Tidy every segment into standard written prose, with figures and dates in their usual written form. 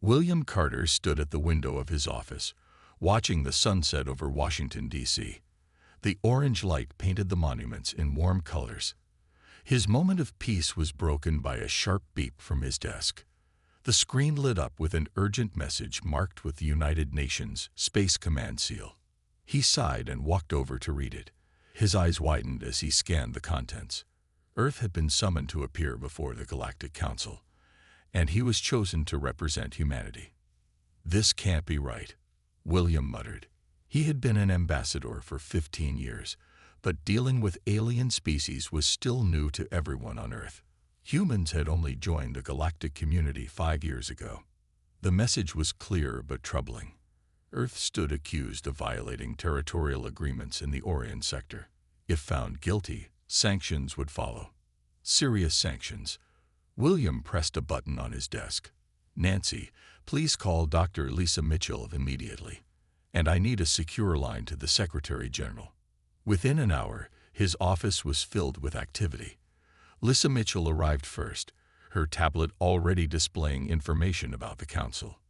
William Carter stood at the window of his office, watching the sunset over Washington, D.C. The orange light painted the monuments in warm colors. His moment of peace was broken by a sharp beep from his desk. The screen lit up with an urgent message marked with the United Nations Space Command seal. He sighed and walked over to read it. His eyes widened as he scanned the contents. Earth had been summoned to appear before the Galactic Council, and he was chosen to represent humanity. "This can't be right," William muttered. He had been an ambassador for 15 years, but dealing with alien species was still new to everyone on Earth. Humans had only joined the galactic community 5 years ago. The message was clear but troubling. Earth stood accused of violating territorial agreements in the Orion sector. If found guilty, sanctions would follow. Serious sanctions. William pressed a button on his desk. "Nancy, please call Dr. Lisa Mitchell immediately. And I need a secure line to the Secretary General." Within an hour, his office was filled with activity. Lisa Mitchell arrived first, her tablet already displaying information about the council.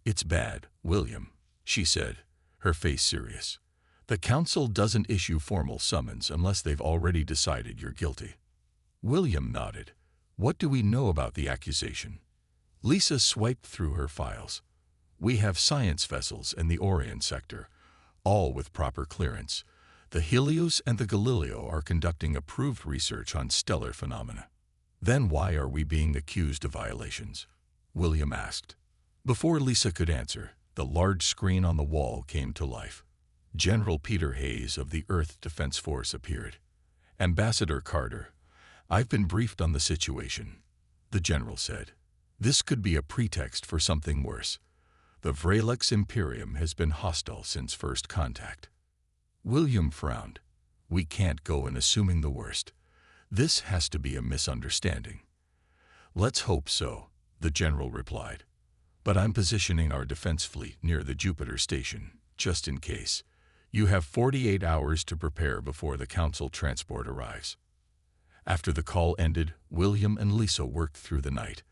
"It's bad, William," she said, her face serious. "The council doesn't issue formal summons unless they've already decided you're guilty." William nodded. "What do we know about the accusation?" Lisa swiped through her files. "We have science vessels in the Orion sector, all with proper clearance. The Helios and the Galileo are conducting approved research on stellar phenomena." "Then why are we being accused of violations?" William asked. Before Lisa could answer, the large screen on the wall came to life. General Peter Hayes of the Earth Defense Force appeared. "Ambassador Carter, I've been briefed on the situation," the general said. "This could be a pretext for something worse. The Vralex Imperium has been hostile since first contact." William frowned. "We can't go in assuming the worst. This has to be a misunderstanding." "Let's hope so," the general replied. "But I'm positioning our defense fleet near the Jupiter station, just in case. You have 48 hours to prepare before the council transport arrives." After the call ended, William and Lisa worked through the night.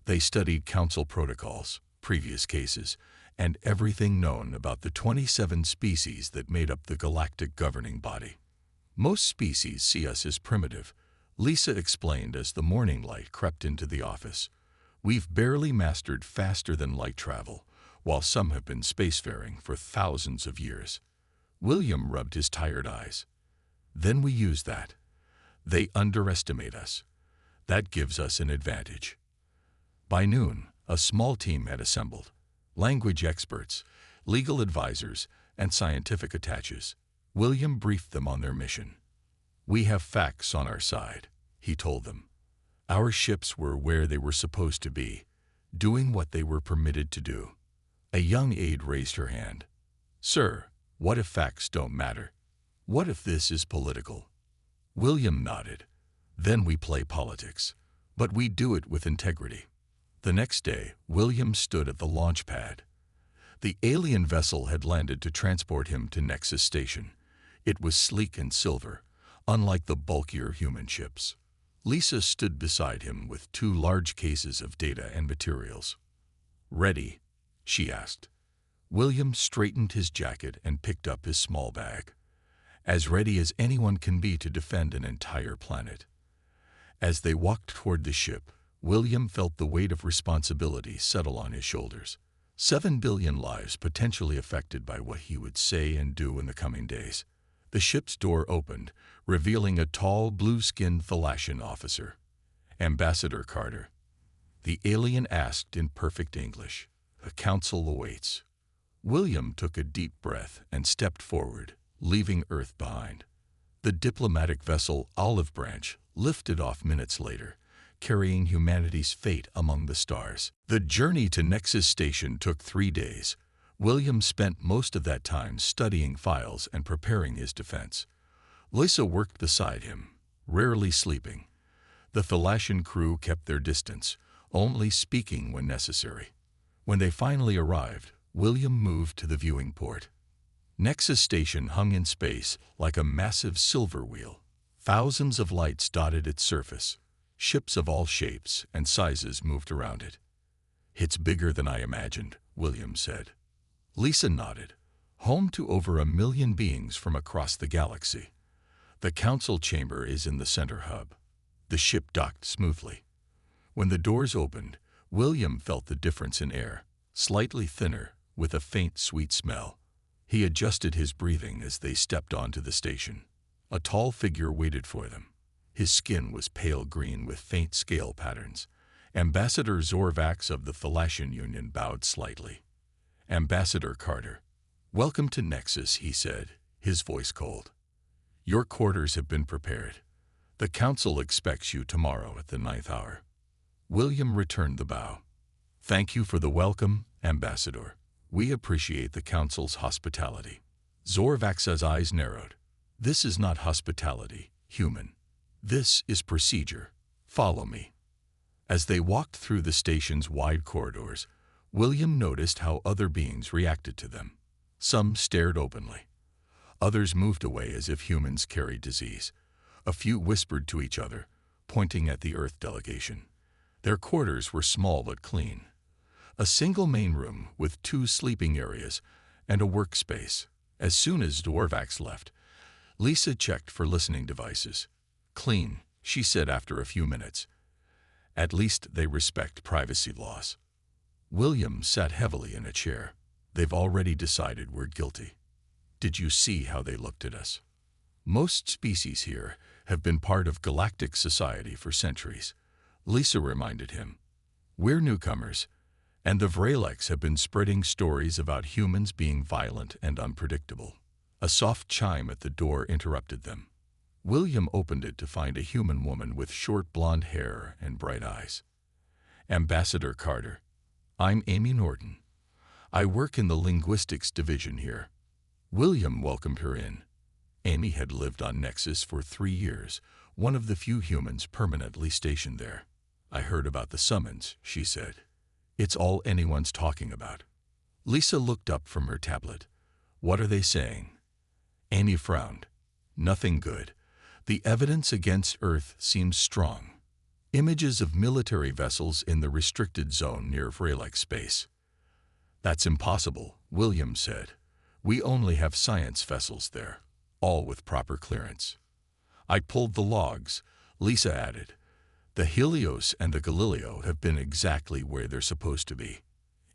They studied council protocols, previous cases, and everything known about the 27 species that made up the galactic governing body. "Most species see us as primitive," Lisa explained as the morning light crept into the office. "We've barely mastered faster-than-light travel, while some have been spacefaring for thousands of years." William rubbed his tired eyes. "Then we use that. They underestimate us. That gives us an advantage." By noon, a small team had assembled. Language experts, legal advisors, and scientific attaches. William briefed them on their mission. "We have facts on our side," he told them. "Our ships were where they were supposed to be, doing what they were permitted to do." A young aide raised her hand. "Sir, what if facts don't matter? What if this is political?" William nodded. "Then we play politics, but we do it with integrity." The next day, William stood at the launch pad. The alien vessel had landed to transport him to Nexus Station. It was sleek and silver, unlike the bulkier human ships. Lisa stood beside him with 2 large cases of data and materials. "Ready?" she asked. William straightened his jacket and picked up his small bag. "As ready as anyone can be to defend an entire planet." As they walked toward the ship, William felt the weight of responsibility settle on his shoulders. 7 billion lives potentially affected by what he would say and do in the coming days. The ship's door opened, revealing a tall, blue-skinned Thalassian officer. "Ambassador Carter," the alien asked in perfect English. "The council awaits." William took a deep breath and stepped forward, leaving Earth behind. The diplomatic vessel Olive Branch lifted off minutes later, carrying humanity's fate among the stars. The journey to Nexus Station took 3 days. William spent most of that time studying files and preparing his defense. Lisa worked beside him, rarely sleeping. The Thalassian crew kept their distance, only speaking when necessary. When they finally arrived, William moved to the viewing port. Nexus Station hung in space like a massive silver wheel. Thousands of lights dotted its surface. Ships of all shapes and sizes moved around it. "It's bigger than I imagined," William said. Lisa nodded. "Home to over 1,000,000 beings from across the galaxy. The council chamber is in the center hub." The ship docked smoothly. When the doors opened, William felt the difference in air, slightly thinner, with a faint sweet smell. He adjusted his breathing as they stepped onto the station. A tall figure waited for them. His skin was pale green with faint scale patterns. Ambassador Zorvax of the Thalassian Union bowed slightly. "Ambassador Carter, welcome to Nexus," he said, his voice cold. "Your quarters have been prepared. The council expects you tomorrow at the 9th hour." William returned the bow. "Thank you for the welcome, Ambassador. We appreciate the council's hospitality." Zorvax's eyes narrowed. "This is not hospitality, human. This is procedure. Follow me." As they walked through the station's wide corridors, William noticed how other beings reacted to them. Some stared openly. Others moved away as if humans carried disease. A few whispered to each other, pointing at the Earth delegation. Their quarters were small but clean. A single main room with 2 sleeping areas and a workspace. As soon as Zorvax left, Lisa checked for listening devices. "Clean," she said after a few minutes. "At least they respect privacy laws." William sat heavily in a chair. "They've already decided we're guilty. Did you see how they looked at us? Most species here have been part of galactic society for centuries," Lisa reminded him. "We're newcomers, and the Vralex have been spreading stories about humans being violent and unpredictable." A soft chime at the door interrupted them. William opened it to find a human woman with short blonde hair and bright eyes. "Ambassador Carter, I'm Amy Norton. I work in the linguistics division here." William welcomed her in. Amy had lived on Nexus for 3 years, one of the few humans permanently stationed there. "I heard about the summons," she said. "It's all anyone's talking about." Lisa looked up from her tablet. "What are they saying?" Amy frowned. "Nothing good. The evidence against Earth seems strong. Images of military vessels in the restricted zone near Vralex space." "That's impossible," William said. "We only have science vessels there, all with proper clearance." "I pulled the logs," Lisa added. "The Helios and the Galileo have been exactly where they're supposed to be."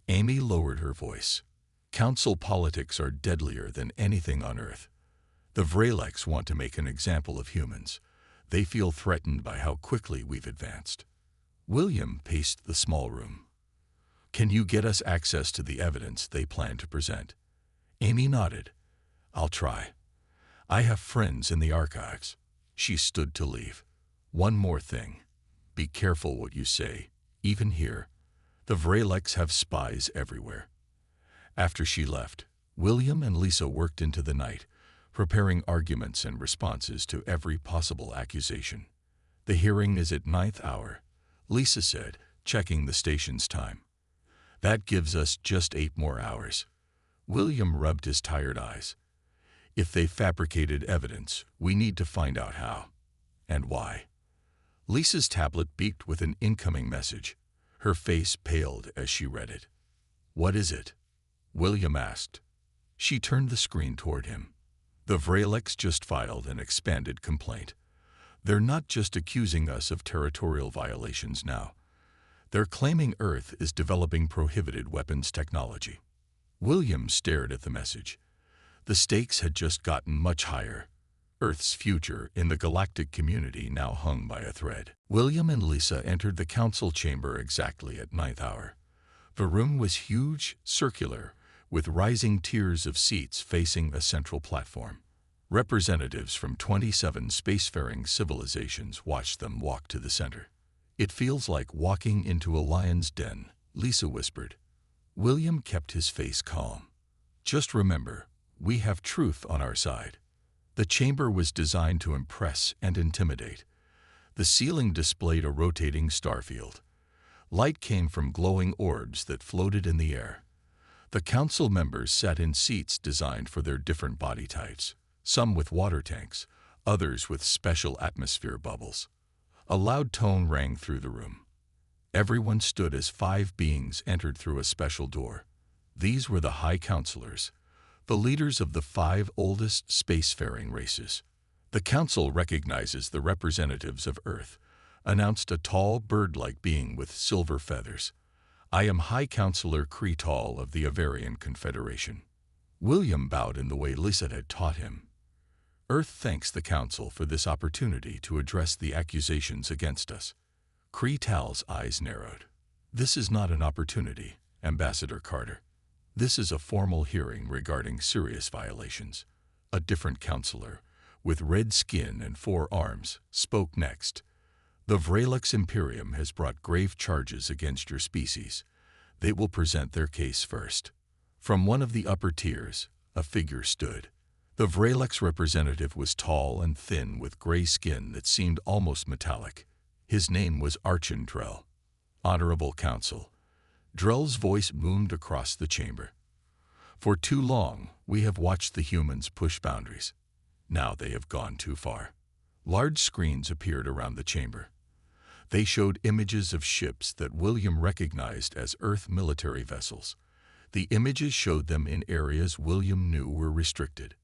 Amy lowered her voice. "Council politics are deadlier than anything on Earth. The Vralex want to make an example of humans. They feel threatened by how quickly we've advanced." William paced the small room. "Can you get us access to the evidence they plan to present?" Amy nodded. "I'll try. I have friends in the archives." She stood to leave. "One more thing. Be careful what you say, even here. The Vralex have spies everywhere." After she left, William and Lisa worked into the night, preparing arguments and responses to every possible accusation. "The hearing is at 9th hour," Lisa said, checking the station's time. "That gives us just 8 more hours." William rubbed his tired eyes. "If they fabricated evidence, we need to find out how. And why." Lisa's tablet beeped with an incoming message. Her face paled as she read it. "What is it?" William asked. She turned the screen toward him. "The Vralex just filed an expanded complaint. They're not just accusing us of territorial violations now. They're claiming Earth is developing prohibited weapons technology." William stared at the message. The stakes had just gotten much higher. Earth's future in the galactic community now hung by a thread. William and Lisa entered the council chamber exactly at 9th hour. The room was huge, circular, with rising tiers of seats facing a central platform. Representatives from 27 spacefaring civilizations watched them walk to the center. "It feels like walking into a lion's den," Lisa whispered. William kept his face calm. "Just remember, we have truth on our side." The chamber was designed to impress and intimidate. The ceiling displayed a rotating starfield. Light came from glowing orbs that floated in the air. The council members sat in seats designed for their different body types, some with water tanks, others with special atmosphere bubbles. A loud tone rang through the room. Everyone stood as 5 beings entered through a special door. These were the High Counselors, the leaders of the 5 oldest spacefaring races. The Council recognizes the representatives of Earth, announced a tall bird-like being with silver feathers. I am High Counselor Kretal of the Avarian Confederation. William bowed in the way Lisa had taught him. Earth thanks the Council for this opportunity to address the accusations against us. Kretal's eyes narrowed. This is not an opportunity, Ambassador Carter. This is a formal hearing regarding serious violations. A different counselor, with red skin and 4 arms, spoke next. The Vralux Imperium has brought grave charges against your species. They will present their case first. From one of the upper tiers, a figure stood. The Vralux representative was tall and thin with gray skin that seemed almost metallic. His name was Archandrel. Honorable Council. Drell's voice boomed across the chamber. For too long, we have watched the humans push boundaries. Now they have gone too far. Large screens appeared around the chamber. They showed images of ships that William recognized as Earth military vessels. The images showed them in areas William knew were restricted.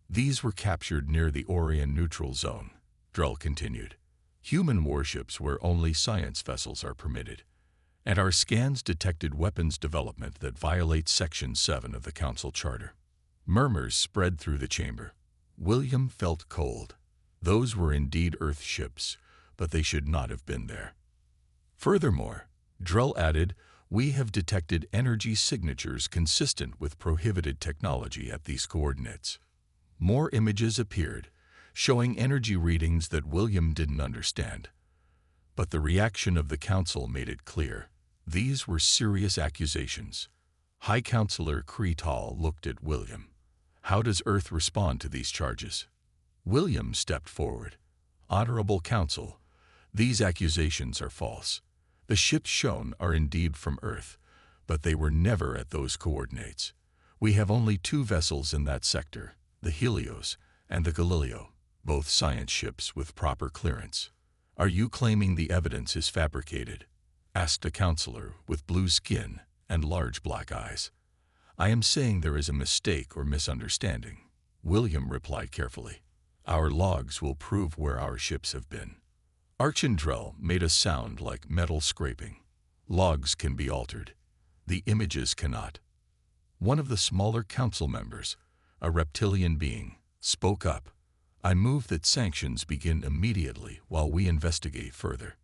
These were captured near the Orion Neutral Zone, Drell continued. Human warships where only science vessels are permitted. And our scans detected weapons development that violates Section 7 of the Council Charter. Murmurs spread through the chamber. William felt cold. Those were indeed Earth ships, but they should not have been there. Furthermore, Drell added, we have detected energy signatures consistent with prohibited technology at these coordinates. More images appeared, showing energy readings that William didn't understand. But the reaction of the Council made it clear. These were serious accusations. High Counselor Kretal looked at William. How does Earth respond to these charges? William stepped forward. Honorable Council, these accusations are false. The ships shown are indeed from Earth, but they were never at those coordinates. We have only 2 vessels in that sector, the Helios and the Galileo, both science ships with proper clearance. Are you claiming the evidence is fabricated? Asked a counselor with blue skin and large black eyes. I am saying there is a mistake or misunderstanding. William replied carefully. Our logs will prove where our ships have been. Archandrel made a sound like metal scraping. Logs can be altered. The images cannot. One of the smaller council members, a reptilian being, spoke up. I move that sanctions begin immediately while we investigate further.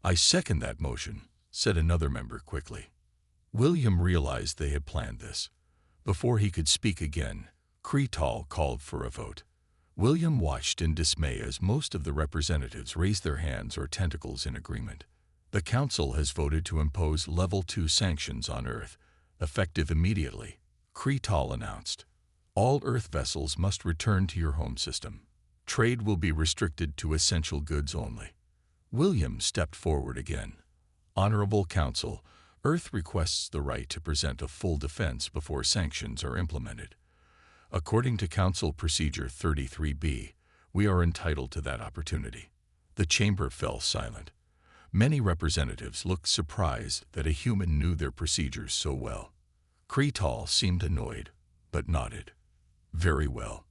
I second that motion, said another member quickly. William realized they had planned this. Before he could speak again, Kretal called for a vote. William watched in dismay as most of the representatives raised their hands or tentacles in agreement. The Council has voted to impose Level 2 sanctions on Earth, effective immediately, Kretal announced. All Earth vessels must return to your home system. Trade will be restricted to essential goods only. William stepped forward again. Honorable Council, Earth requests the right to present a full defense before sanctions are implemented. According to Council Procedure 33B, we are entitled to that opportunity. The chamber fell silent. Many representatives looked surprised that a human knew their procedures so well. Kretal seemed annoyed, but nodded. Very well.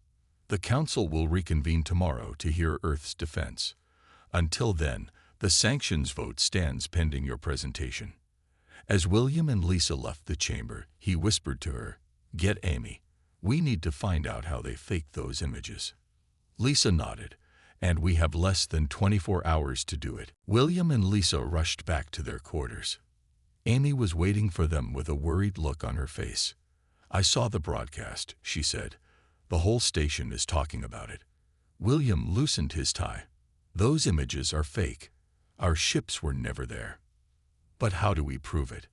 The Council will reconvene tomorrow to hear Earth's defense. Until then, the sanctions vote stands pending your presentation. As William and Lisa left the chamber, he whispered to her, Get Amy. We need to find out how they faked those images. Lisa nodded, and we have less than 24 hours to do it. William and Lisa rushed back to their quarters. Amy was waiting for them with a worried look on her face. I saw the broadcast, she said. The whole station is talking about it. William loosened his tie. Those images are fake. Our ships were never there. But how do we prove it?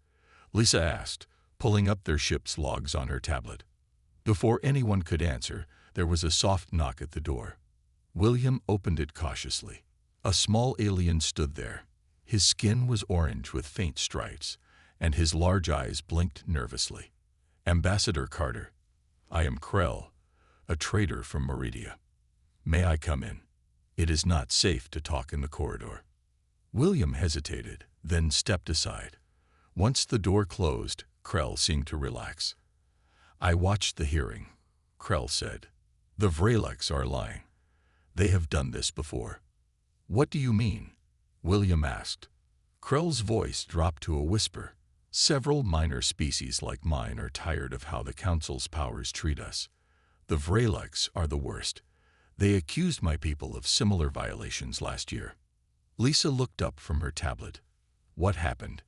Lisa asked, pulling up their ship's logs on her tablet. Before anyone could answer, there was a soft knock at the door. William opened it cautiously. A small alien stood there. His skin was orange with faint stripes, and his large eyes blinked nervously. Ambassador Carter, I am Krell, a trader from Meridia. May I come in? It is not safe to talk in the corridor. William hesitated, then stepped aside. Once the door closed, Krell seemed to relax. "I watched the hearing," Krell said. "The Vreleks are lying. They have done this before." "What do you mean?" William asked. Krell's voice dropped to a whisper. "Several minor species like mine are tired of how the Council's powers treat us. The Vreleks are the worst. They accused my people of similar violations last year." Lisa looked up from her tablet. "What happened?"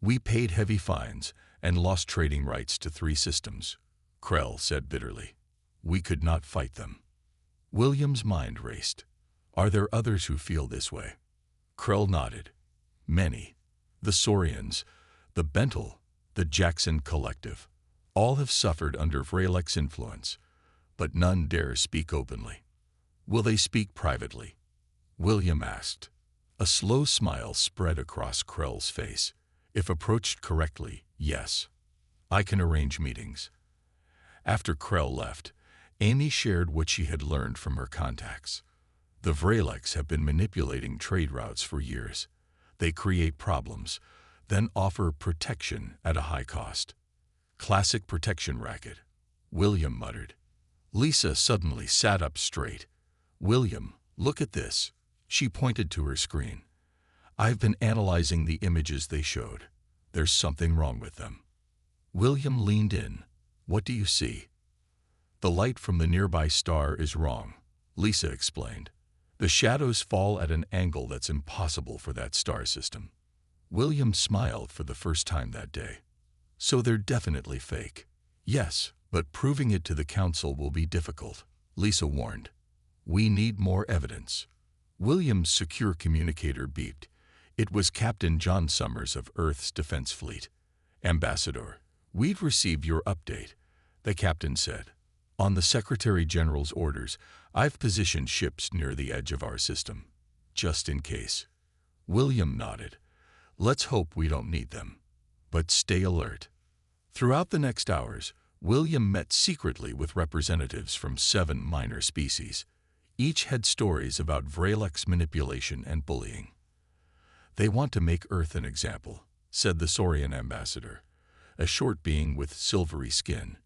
"We paid heavy fines and lost trading rights to 3 systems," Krell said bitterly. "We could not fight them." William's mind raced. "Are there others who feel this way?" Krell nodded. "Many. The Saurians, the Bentel, the Jackson Collective. All have suffered under Vrelek's influence, but none dare speak openly." "Will they speak privately?" William asked. A slow smile spread across Krell's face. "If approached correctly, yes. I can arrange meetings." After Krell left, Amy shared what she had learned from her contacts. The Vreleks have been manipulating trade routes for years. They create problems, then offer protection at a high cost. "Classic protection racket," William muttered. Lisa suddenly sat up straight. "William, look at this." She pointed to her screen. "I've been analyzing the images they showed. There's something wrong with them." William leaned in. "What do you see?" "The light from the nearby star is wrong," Lisa explained. "The shadows fall at an angle that's impossible for that star system." William smiled for the first time that day. "So they're definitely fake." "Yes, but proving it to the Council will be difficult," Lisa warned. "We need more evidence." William's secure communicator beeped. It was Captain John Summers of Earth's Defense Fleet. "Ambassador, we've received your update," the captain said. "On the Secretary General's orders, I've positioned ships near the edge of our system, just in case." William nodded. "Let's hope we don't need them. But stay alert." Throughout the next hours, William met secretly with representatives from 7 minor species. Each had stories about Vrelek's manipulation and bullying. "They want to make Earth an example," said the Saurian ambassador, a short being with silvery skin.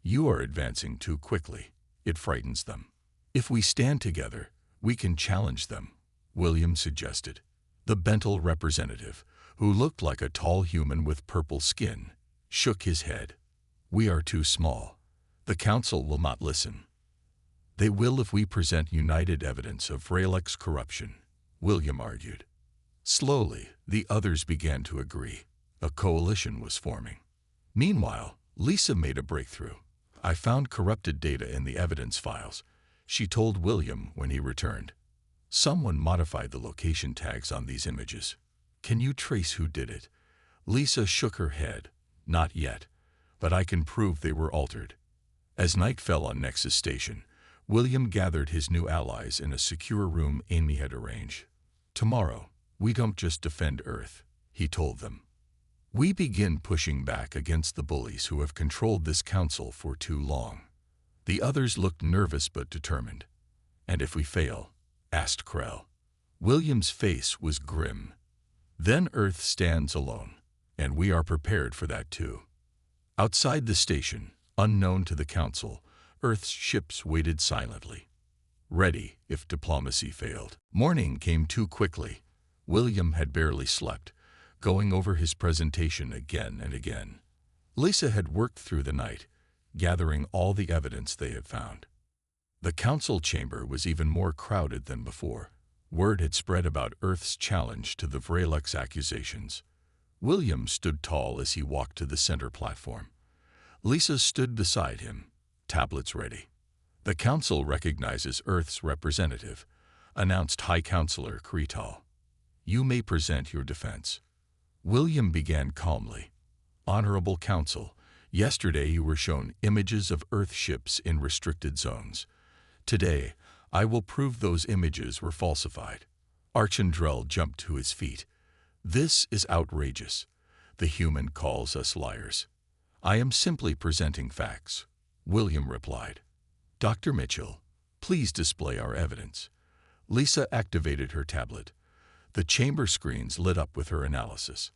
"You are advancing too quickly. It frightens them. If we stand together, we can challenge them," William suggested. The Bentel representative, who looked like a tall human with purple skin, shook his head. "We are too small. The Council will not listen." "They will if we present united evidence of Vrelek's corruption," William argued. Slowly, the others began to agree. A coalition was forming. Meanwhile, Lisa made a breakthrough. "I found corrupted data in the evidence files," she told William when he returned. "Someone modified the location tags on these images. Can you trace who did it?" Lisa shook her head. "Not yet, but I can prove they were altered." As night fell on Nexus Station, William gathered his new allies in a secure room Amy had arranged. "Tomorrow, we don't just defend Earth," he told them. "We begin pushing back against the bullies who have controlled this council for too long." The others looked nervous but determined. "And if we fail?" asked Krell. William's face was grim. "Then Earth stands alone, and we are prepared for that too." Outside the station, unknown to the Council, Earth's ships waited silently, ready if diplomacy failed. Morning came too quickly. William had barely slept, going over his presentation again and again. Lisa had worked through the night, gathering all the evidence they had found. The council chamber was even more crowded than before. Word had spread about Earth's challenge to the Vrelek's accusations. William stood tall as he walked to the center platform. Lisa stood beside him, tablets ready. "The council recognizes Earth's representative," announced High Counselor Kretal. "You may present your defense." William began calmly. "Honorable Council, yesterday you were shown images of Earth ships in restricted zones. Today, I will prove those images were falsified." Archandrell jumped to his feet. "This is outrageous. The human calls us liars." "I am simply presenting facts," William replied. "Dr. Mitchell, please display our evidence." Lisa activated her tablet. The chamber screens lit up with her analysis.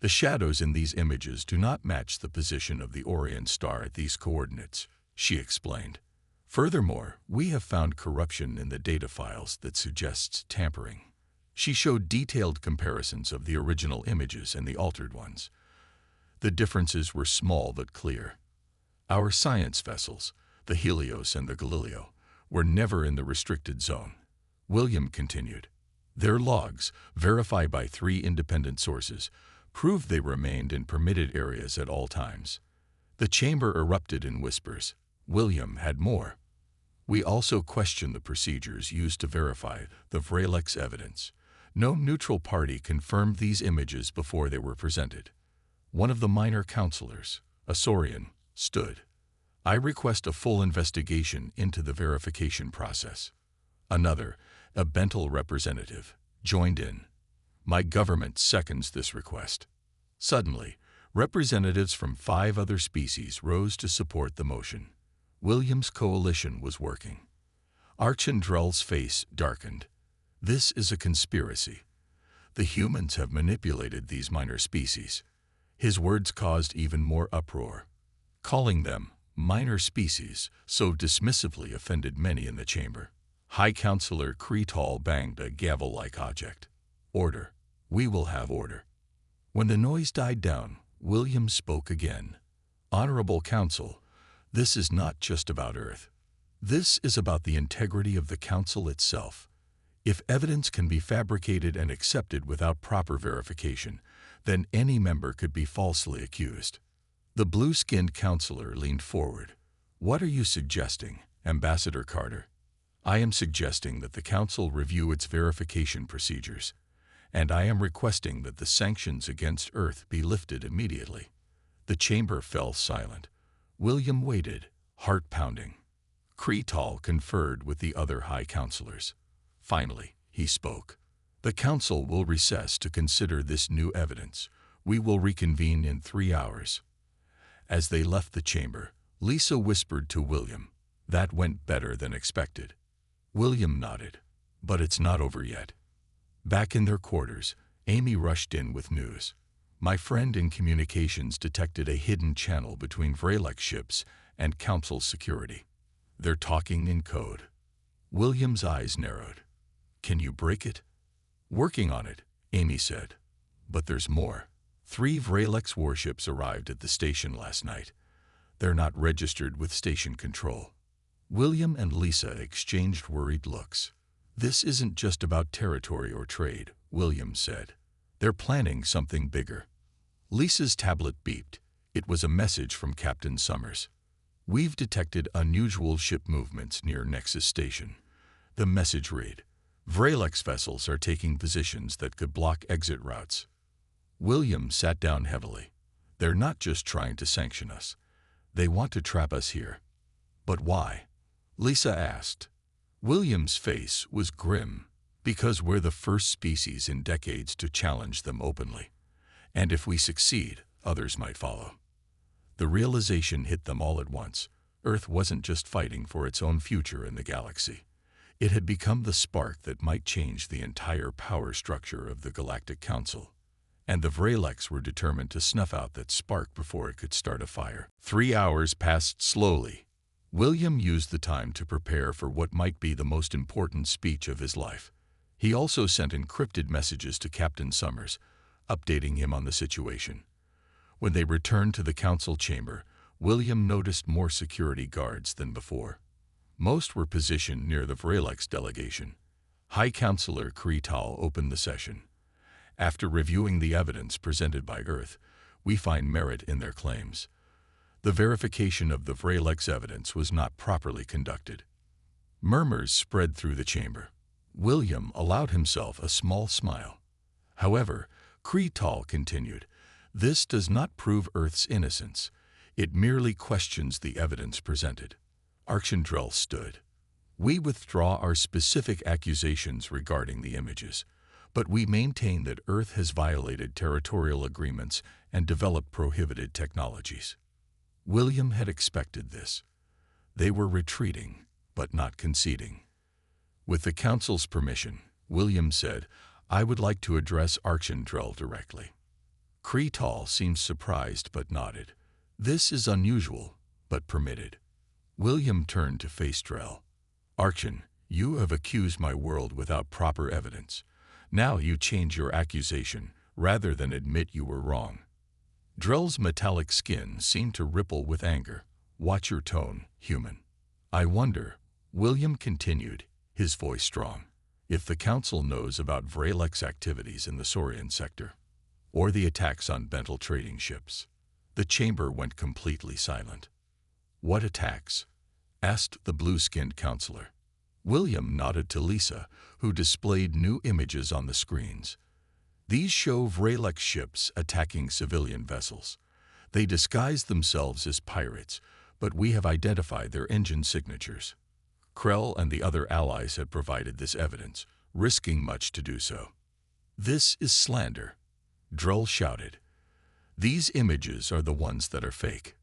The shadows in these images do not match the position of the Orion star at these coordinates, she explained. Furthermore, we have found corruption in the data files that suggests tampering. She showed detailed comparisons of the original images and the altered ones. The differences were small but clear. Our science vessels, the Helios and the Galileo, were never in the restricted zone. William continued. Their logs, verified by 3 independent sources, proved they remained in permitted areas at all times. The chamber erupted in whispers. William had more. We also questioned the procedures used to verify the Vralex evidence. No neutral party confirmed these images before they were presented. One of the minor counselors, a Saurian, stood. I request a full investigation into the verification process. Another, a Bental representative, joined in. My government seconds this request. Suddenly, representatives from 5 other species rose to support the motion. William's coalition was working. Archandrell's face darkened. This is a conspiracy. The humans have manipulated these minor species. His words caused even more uproar. Calling them minor species so dismissively offended many in the chamber. High Counselor Kretal banged a gavel-like object. Order. We will have order. When the noise died down, William spoke again. Honorable Council, this is not just about Earth. This is about the integrity of the Council itself. If evidence can be fabricated and accepted without proper verification, then any member could be falsely accused. The blue-skinned counselor leaned forward. What are you suggesting, Ambassador Carter? I am suggesting that the Council review its verification procedures, and I am requesting that the sanctions against Earth be lifted immediately. The chamber fell silent. William waited, heart pounding. Kretal conferred with the other high counselors. Finally, he spoke. The Council will recess to consider this new evidence. We will reconvene in 3 hours. As they left the chamber, Lisa whispered to William, "That went better than expected." William nodded. "But it's not over yet." Back in their quarters, Amy rushed in with news. My friend in communications detected a hidden channel between Vralex ships and Council security. They're talking in code. William's eyes narrowed. Can you break it? Working on it, Amy said. But there's more. 3 Vralex warships arrived at the station last night. They're not registered with station control. William and Lisa exchanged worried looks. This isn't just about territory or trade, William said. They're planning something bigger. Lisa's tablet beeped. It was a message from Captain Summers. We've detected unusual ship movements near Nexus Station. The message read, Vralex vessels are taking positions that could block exit routes. William sat down heavily. They're not just trying to sanction us. They want to trap us here. But why? Lisa asked. William's face was grim. Because we're the first species in decades to challenge them openly. And if we succeed, others might follow. The realization hit them all at once. Earth wasn't just fighting for its own future in the galaxy. It had become the spark that might change the entire power structure of the Galactic Council. And the Vralex were determined to snuff out that spark before it could start a fire. 3 hours passed slowly. William used the time to prepare for what might be the most important speech of his life. He also sent encrypted messages to Captain Summers, updating him on the situation. When they returned to the council chamber, William noticed more security guards than before. Most were positioned near the Vralex delegation. High Counselor Kretal opened the session. After reviewing the evidence presented by Earth, we find merit in their claims. The verification of the Vralex evidence was not properly conducted. Murmurs spread through the chamber. William allowed himself a small smile. However, Kretal continued, this does not prove Earth's innocence. It merely questions the evidence presented. Archandrell stood. We withdraw our specific accusations regarding the images, but we maintain that Earth has violated territorial agreements and developed prohibited technologies. William had expected this. They were retreating, but not conceding. With the Council's permission, William said, I would like to address Archandrel directly. Kreetal seemed surprised but nodded. This is unusual, but permitted. William turned to face Drell. Archon, you have accused my world without proper evidence. Now you change your accusation, rather than admit you were wrong. Drell's metallic skin seemed to ripple with anger. Watch your tone, human. I wonder, William continued, his voice strong, if the Council knows about Vrelek's activities in the Saurian sector, or the attacks on Bental trading ships. The chamber went completely silent. What attacks? Asked the blue-skinned counselor. William nodded to Lisa, who displayed new images on the screens. These show Vrelek ships attacking civilian vessels. They disguise themselves as pirates, but we have identified their engine signatures. Krell and the other allies had provided this evidence, risking much to do so. This is slander, Drell shouted. These images are the ones that are fake.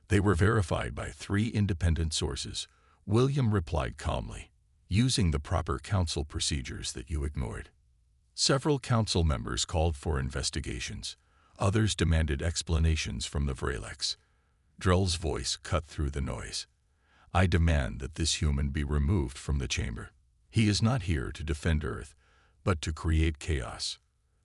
They were verified by 3 independent sources, William replied calmly, using the proper council procedures that you ignored. Several council members called for investigations. Others demanded explanations from the Vreleks. Drell's voice cut through the noise. I demand that this human be removed from the chamber. He is not here to defend Earth, but to create chaos.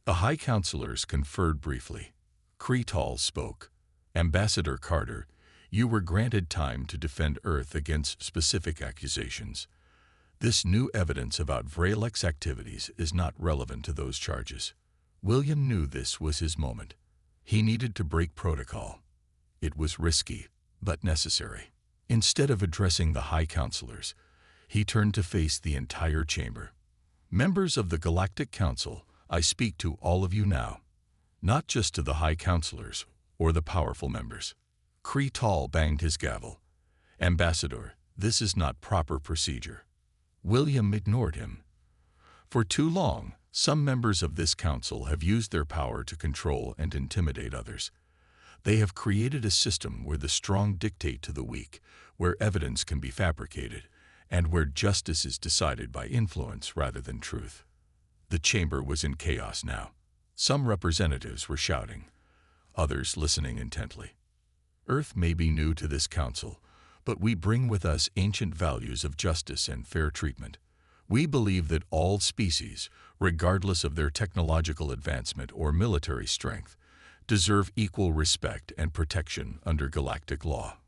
The High Counselors conferred briefly. Kreetal spoke. Ambassador Carter, you were granted time to defend Earth against specific accusations. This new evidence about Vrelek's activities is not relevant to those charges. William knew this was his moment. He needed to break protocol. It was risky, but necessary. Instead of addressing the High Counselors, he turned to face the entire chamber. Members of the Galactic Council, I speak to all of you now. Not just to the High Counselors or the powerful members. Kreetal banged his gavel. Ambassador, this is not proper procedure. William ignored him. For too long, some members of this council have used their power to control and intimidate others. They have created a system where the strong dictate to the weak, where evidence can be fabricated, and where justice is decided by influence rather than truth. The chamber was in chaos now. Some representatives were shouting, others listening intently. Earth may be new to this council, but we bring with us ancient values of justice and fair treatment. We believe that all species, regardless of their technological advancement or military strength, deserve equal respect and protection under galactic law.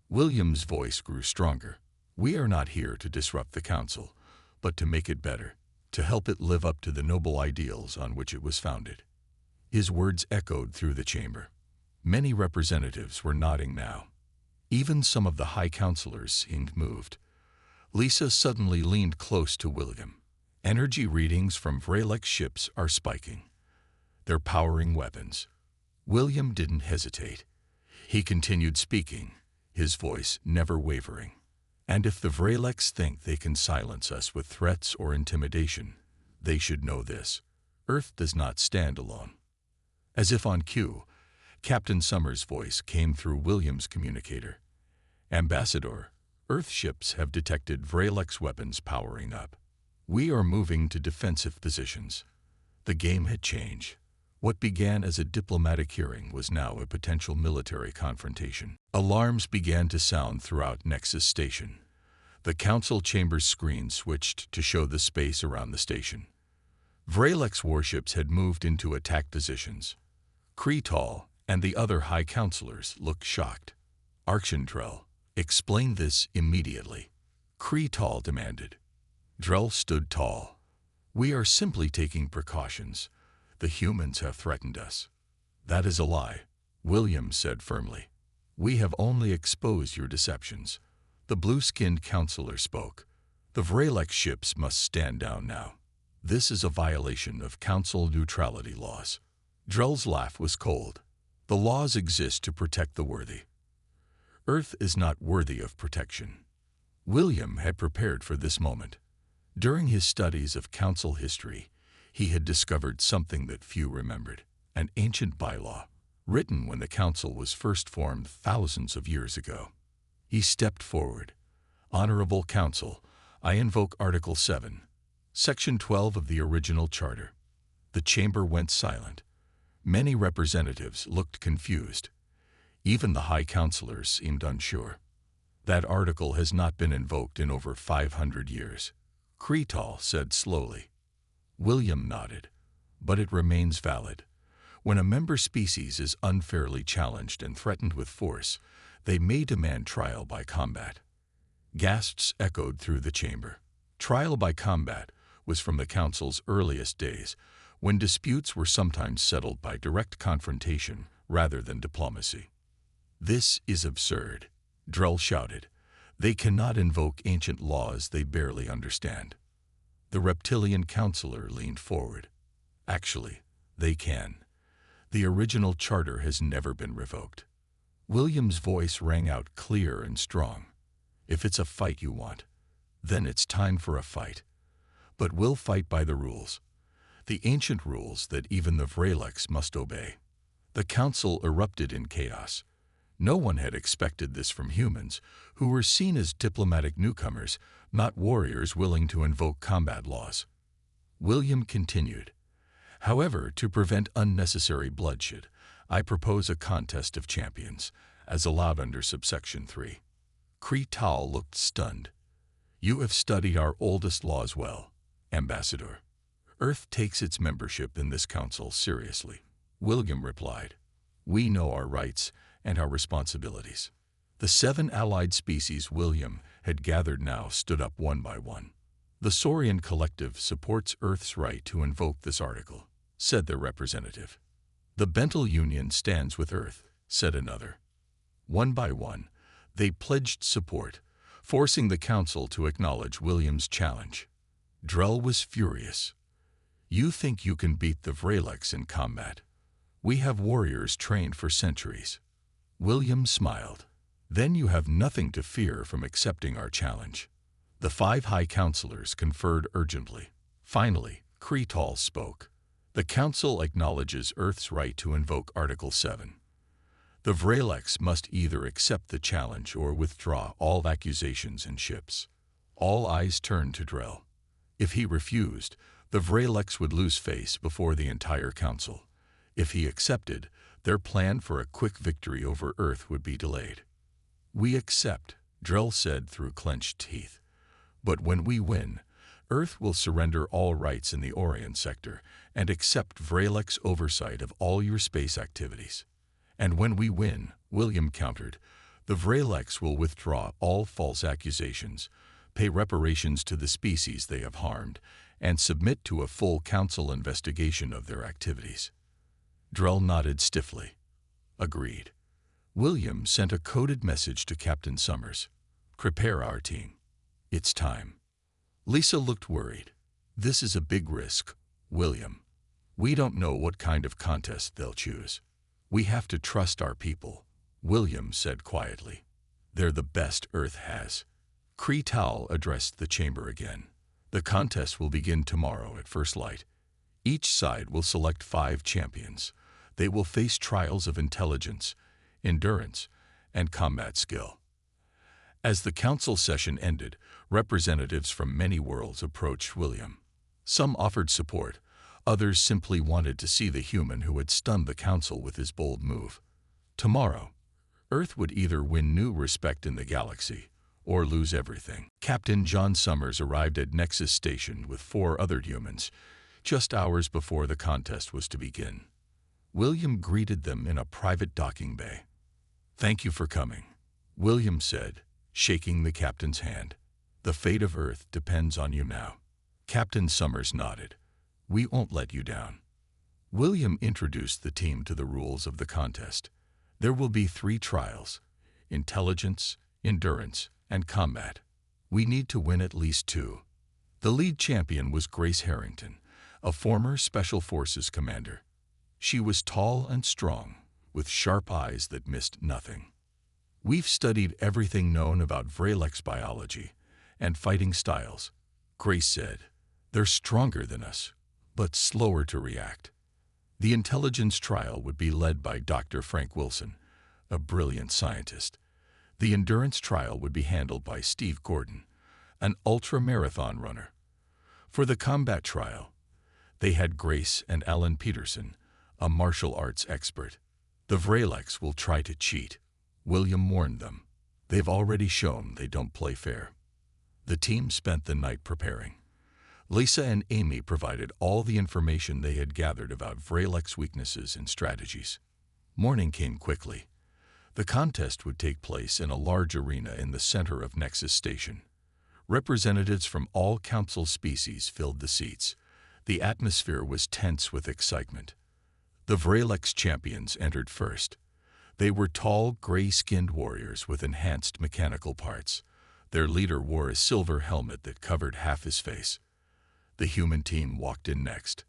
William's voice grew stronger. We are not here to disrupt the council, but to make it better, to help it live up to the noble ideals on which it was founded. His words echoed through the chamber. Many representatives were nodding now. Even some of the High Counselors seemed moved. Lisa suddenly leaned close to William. Energy readings from Vrelek ships are spiking. They're powering weapons. William didn't hesitate. He continued speaking, his voice never wavering. And if the Vreleks think they can silence us with threats or intimidation, they should know this. Earth does not stand alone. As if on cue, Captain Summers' voice came through William's communicator. Ambassador, Earth ships have detected Vrelek's weapons powering up. We are moving to defensive positions. The game had changed. What began as a diplomatic hearing was now a potential military confrontation. Alarms began to sound throughout Nexus Station. The council chamber's screen switched to show the space around the station. Vrelek's warships had moved into attack positions. Kreetal and the other High Counselors looked shocked. Archandrel, explain this immediately. Kreetal demanded. Drell stood tall. We are simply taking precautions. The humans have threatened us. That is a lie, William said firmly. We have only exposed your deceptions. The blue-skinned counselor spoke. The Vrelek ships must stand down now. This is a violation of council neutrality laws. Drell's laugh was cold. The laws exist to protect the worthy. Earth is not worthy of protection. William had prepared for this moment. During his studies of council history, he had discovered something that few remembered, an ancient bylaw, written when the council was first formed thousands of years ago. He stepped forward. Honorable Council, I invoke Article 7. Section 12 of the original charter. The chamber went silent. Many representatives looked confused. Even the High Counselors seemed unsure. That article has not been invoked in over 500 years, Cretal said slowly. William nodded. But it remains valid. When a member species is unfairly challenged and threatened with force, they may demand trial by combat. Gasps echoed through the chamber. Trial by combat was from the Council's earliest days, when disputes were sometimes settled by direct confrontation rather than diplomacy. This is absurd, Drell shouted. They cannot invoke ancient laws they barely understand. The reptilian counselor leaned forward. Actually, they can. The original charter has never been revoked. William's voice rang out clear and strong. If it's a fight you want, then it's time for a fight. But we'll fight by the rules. The ancient rules that even the Vreleks must obey. The council erupted in chaos. No one had expected this from humans, who were seen as diplomatic newcomers, not warriors willing to invoke combat laws. William continued. However, to prevent unnecessary bloodshed, I propose a contest of champions, as allowed under subsection 3. Cretal looked stunned. You have studied our oldest laws well, Ambassador. Earth takes its membership in this council seriously, William replied. We know our rights and our responsibilities. The 7 allied species William had gathered now stood up one by one. The Saurian Collective supports Earth's right to invoke this article, said their representative. The Bental Union stands with Earth, said another. One by one, they pledged support, forcing the council to acknowledge William's challenge. Drell was furious. You think you can beat the Vreleks in combat? We have warriors trained for centuries. William smiled. Then you have nothing to fear from accepting our challenge. The 5 high counselors conferred urgently. Finally, Cretal spoke. The council acknowledges Earth's right to invoke Article 7. The Vreleks must either accept the challenge or withdraw all accusations and ships. All eyes turned to Drell. If he refused, the Vreleks would lose face before the entire council. If he accepted, their plan for a quick victory over Earth would be delayed. We accept, Drell said through clenched teeth. But when we win, Earth will surrender all rights in the Orient sector and accept Vreleks' oversight of all your space activities. And when we win, William countered, the Vreleks will withdraw all false accusations, pay reparations to the species they have harmed, and submit to a full council investigation of their activities. Drell nodded stiffly. Agreed. William sent a coded message to Captain Summers. Prepare our team. It's time. Lisa looked worried. This is a big risk, William. We don't know what kind of contest they'll choose. We have to trust our people, William said quietly. They're the best Earth has. Cretal addressed the chamber again. The contest will begin tomorrow at first light. Each side will select 5 champions. They will face trials of intelligence, endurance, and combat skill. As the council session ended, representatives from many worlds approached William. Some offered support, others simply wanted to see the human who had stunned the council with his bold move. Tomorrow, Earth would either win new respect in the galaxy or lose everything. Captain John Summers arrived at Nexus Station with 4 other humans, just hours before the contest was to begin. William greeted them in a private docking bay. Thank you for coming, William said, shaking the captain's hand. The fate of Earth depends on you now. Captain Summers nodded. We won't let you down. William introduced the team to the rules of the contest. There will be 3 trials: intelligence, endurance, and combat. We need to win at least 2. The lead champion was Grace Harrington, a former Special Forces commander. She was tall and strong, with sharp eyes that missed nothing. We've studied everything known about Vreleks biology and fighting styles, Grace said. They're stronger than us, but slower to react. The intelligence trial would be led by Dr. Frank Wilson, a brilliant scientist. The endurance trial would be handled by Steve Gordon, an ultra-marathon runner. For the combat trial, they had Grace and Alan Peterson, a martial arts expert. The Vrailex will try to cheat, William warned them. They've already shown they don't play fair. The team spent the night preparing. Lisa and Amy provided all the information they had gathered about Vrailex weaknesses and strategies. Morning came quickly. The contest would take place in a large arena in the center of Nexus Station. Representatives from all council species filled the seats. The atmosphere was tense with excitement. The Vrailex champions entered first. They were tall, gray-skinned warriors with enhanced mechanical parts. Their leader wore a silver helmet that covered half his face. The human team walked in next.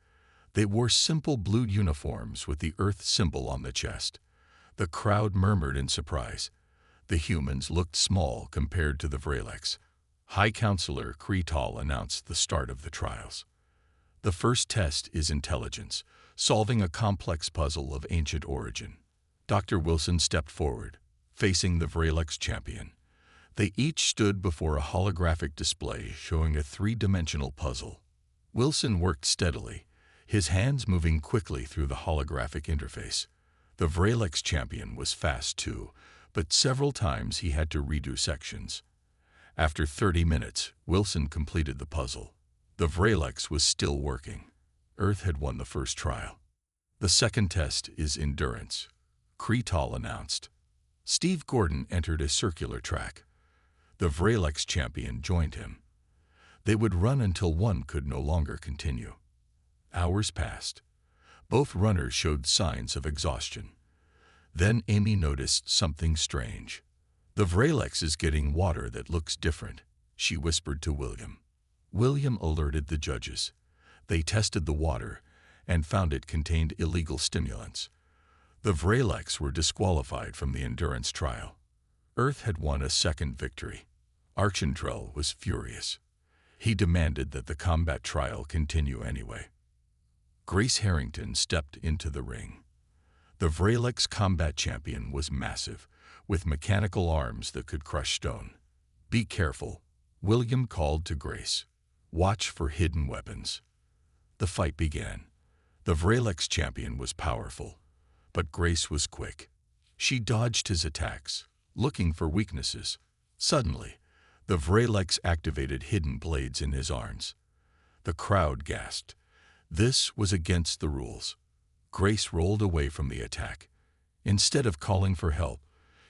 They wore simple blue uniforms with the Earth symbol on the chest. The crowd murmured in surprise. The humans looked small compared to the Vrailex. High Counselor Kretal announced the start of the trials. The first test is intelligence, solving a complex puzzle of ancient origin. Dr. Wilson stepped forward, facing the Vrailex champion. They each stood before a holographic display showing a three-dimensional puzzle. Wilson worked steadily, his hands moving quickly through the holographic interface. The Vrailex champion was fast too, but several times he had to redo sections. After 30 minutes, Wilson completed the puzzle. The Vrailex was still working. Earth had won the first trial. The second test is endurance, Kretal announced. Steve Gordon entered a circular track. The Vrailex champion joined him. They would run until one could no longer continue. Hours passed. Both runners showed signs of exhaustion. Then Amy noticed something strange. The Vrailex is getting water that looks different, she whispered to William. William alerted the judges. They tested the water and found it contained illegal stimulants. The Vrailex were disqualified from the endurance trial. Earth had won a second victory. Archandrell was furious. He demanded that the combat trial continue anyway. Grace Harrington stepped into the ring. The Vrailex combat champion was massive, with mechanical arms that could crush stone. Be careful, William called to Grace. Watch for hidden weapons. The fight began. The Vrailex champion was powerful, but Grace was quick. She dodged his attacks, looking for weaknesses. Suddenly, the Vrailex activated hidden blades in his arms. The crowd gasped. This was against the rules. Grace rolled away from the attack. Instead of calling for help,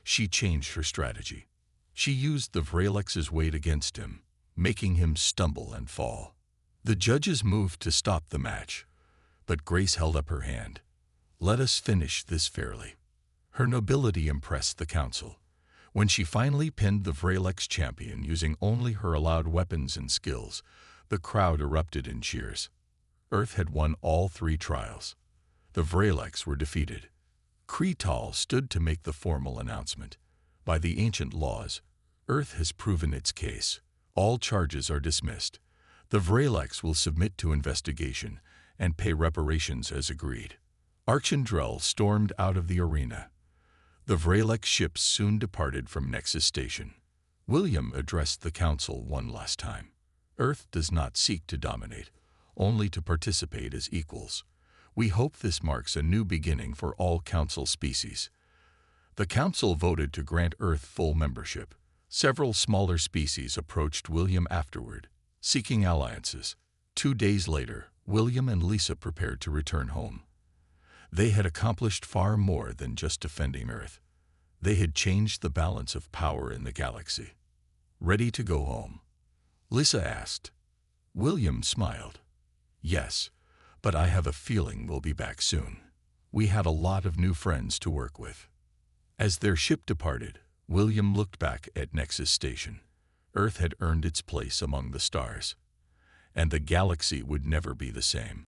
she changed her strategy. She used the Vrailex's weight against him, making him stumble and fall. The judges moved to stop the match, but Grace held up her hand. Let us finish this fairly. Her nobility impressed the council. When she finally pinned the Vrailex champion using only her allowed weapons and skills, the crowd erupted in cheers. Earth had won all 3 trials. The Vrailex were defeated. Kretal stood to make the formal announcement. By the ancient laws, Earth has proven its case. All charges are dismissed. The Vrailex will submit to investigation and pay reparations as agreed. Archandrell stormed out of the arena. The Vrailex ships soon departed from Nexus Station. William addressed the council one last time. Earth does not seek to dominate, only to participate as equals. We hope this marks a new beginning for all council species. The council voted to grant Earth full membership. Several smaller species approached William afterward, seeking alliances. 2 days later, William and Lisa prepared to return home. They had accomplished far more than just defending Earth. They had changed the balance of power in the galaxy. Ready to go home? Lisa asked. William smiled. Yes, but I have a feeling we'll be back soon. We have a lot of new friends to work with. As their ship departed, William looked back at Nexus Station. Earth had earned its place among the stars, and the galaxy would never be the same.